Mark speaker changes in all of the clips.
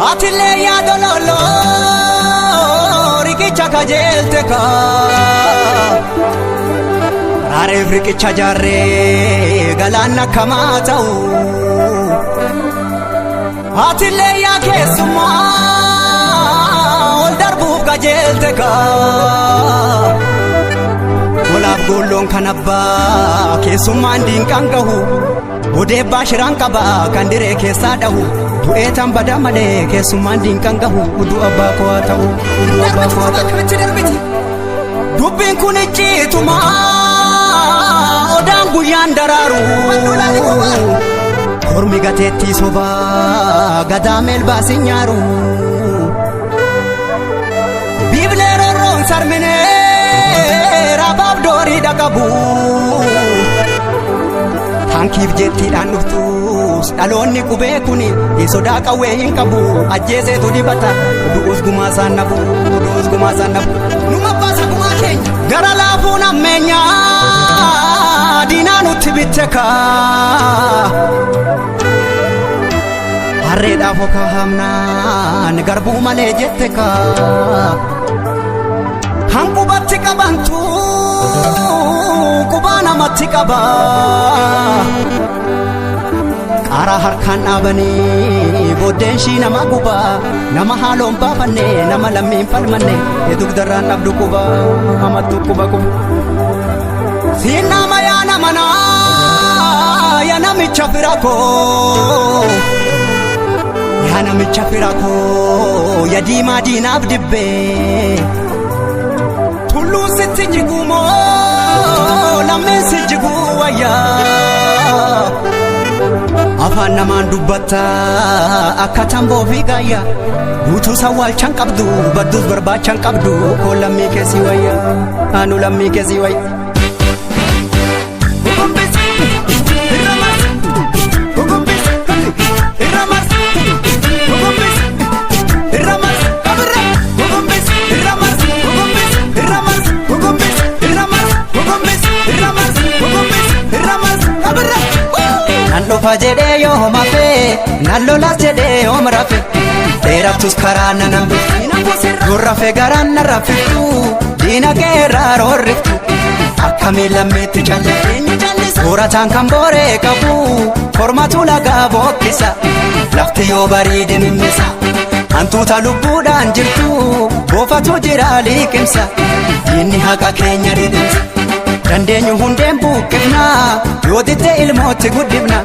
Speaker 1: Atile ya dololo rikicha kajelte ka Rare rikicha jarre galana kamatau Atile ya kesuma ol darbu kajelte ka Golab golon kanabba kesuma ndinkangahu Ode bashiran kaba kandire kesadahu Tuetan bada male kesuma ndinkangahu udu abako atau udu abako atau Dubin kunijituma odan guyan dararu Kormi gatetti soba gadamel basinyaru Biblero ron sarmine rabab dori dakabu Hankif jetti dan nuftus dalonni kube kuni isoda kawe hinkabu ajese to dibata duus gumasan nabu numa pasa kumaken gara lafuna menya dinanu tibiteka arreda foka hamna garbu male jetteka hanku batika bantu kubana matikaba Qara harkan abani boden shi nama guba nama halom bafanne nama lammin falmanne eduk daran abdu kuba amatu kuba kuba Sina maya namana ya nami chafirako ya dima dina abdibbe Tulu sitijigumo lamme sijiguwaya Afaan namaan dubbata akka tamboo fi gaayya guutuu sawwaalchaan qabdu badduus barbaachaan qabdu koo lammii keessi wayya anu lammii keessi wayya Fajede yo mafe nallola jede omrafe teraptus karana nambe gurrafe garanna rafitu dina geraro riftu akamila metti challe suratan kambore kabu formatu laga bokkisa lafti yo baride nimisa antuta lubbudan jirtu bofatu jirali kimsa inni haqa kenya didimsa Dandeenyu hundeen buqqifna yoo ditte ilmootti guddifna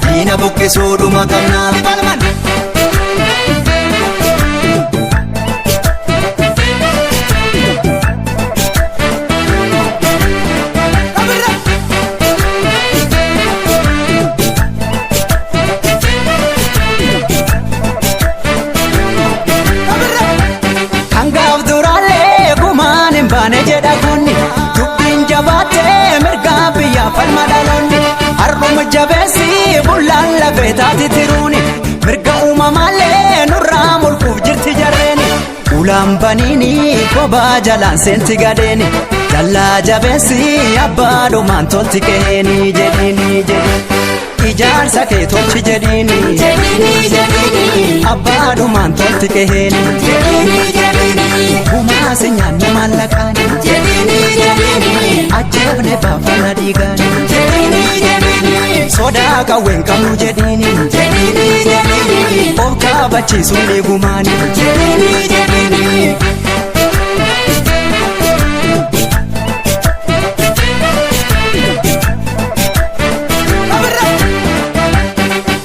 Speaker 1: diina buqqisuu dhuma qabna Kangaaf duraalee gumaan hin baane jedha kunni Jabate mirga biya falma dalonni arbum jabesi bullan la betati tiruni mirga umamale nurra mulkuf jirti jarreni ulam banini koba jalan senti gadeni jalla jabesi abbado man tolti keheni jedini ijar sake tolti jedini abbado man tolti keheni Kumasi nyanyi malakani Ajebne bafana digani Soda kawen kamu jedini Obka bachi suni gumani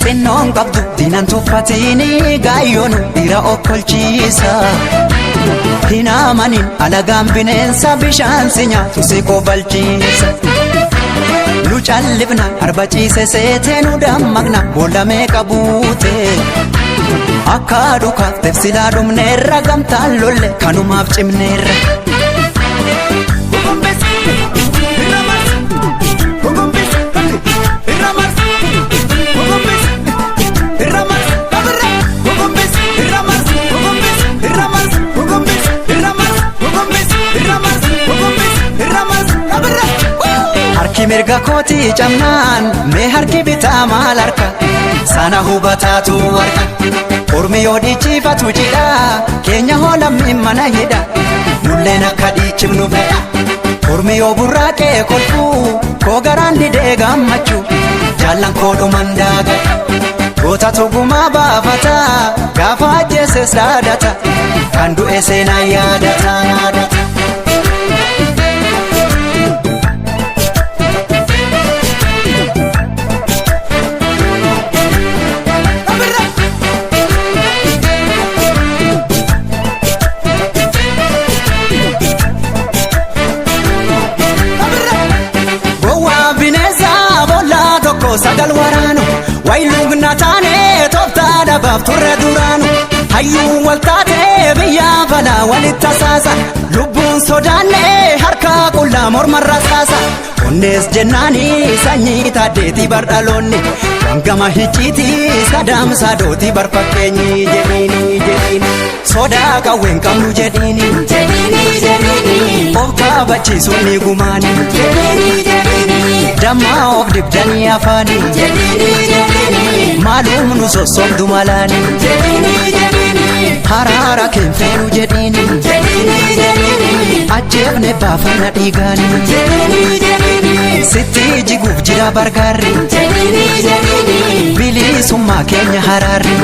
Speaker 1: Tinnon qabdu dinan tuffatini gaayyoon dira okkolchiisa Hinamanin alagaan bineensa bishaan si nyaatu si kobalchiisa Nu callifna arba ciise seetee nu dammaqna boolla meeqa buute Akka dhukaaf tefsilaa dhumneerra gamtaan lolle kanumaaf cimneerra mirga kootii camnaan mee harki bitaa maal harka sana hubataatu harka ormi yoo dhiichifatu jidha keenya hoolamni mana hidha nulleen akka dhiichifnu fedha ormi yoo burraaqee kolfuu koo garaan didee gammachuu jaallan koo dhuman daagata goota tugumaa baafata gaafa ajjeeses dhaadata kan du'e seenaa yaadata. Sagal waraanu wayluu nataane tooftaa dhabaaf turre duraanu hayyuu waltaatee biyyaa balaa walitti tasaasa lubbuun sodaanne harka qullaa morma rasaasa onnees jennaanii sanyii taaddeetii bardhaloonni gama hicciitii sadaam saadootii barfakkeenyi jedhiini sodaa qawween qabnu jedhiini of kaabachiisuun ni gumaani dammaa of dibdanii afaani maalum nu sossobdu malaani haraara keenfeenu jedhiini ajjeefne baafanna dhiigaani sitti jiguuf jira bargaarri bilisummaa keenya haraarri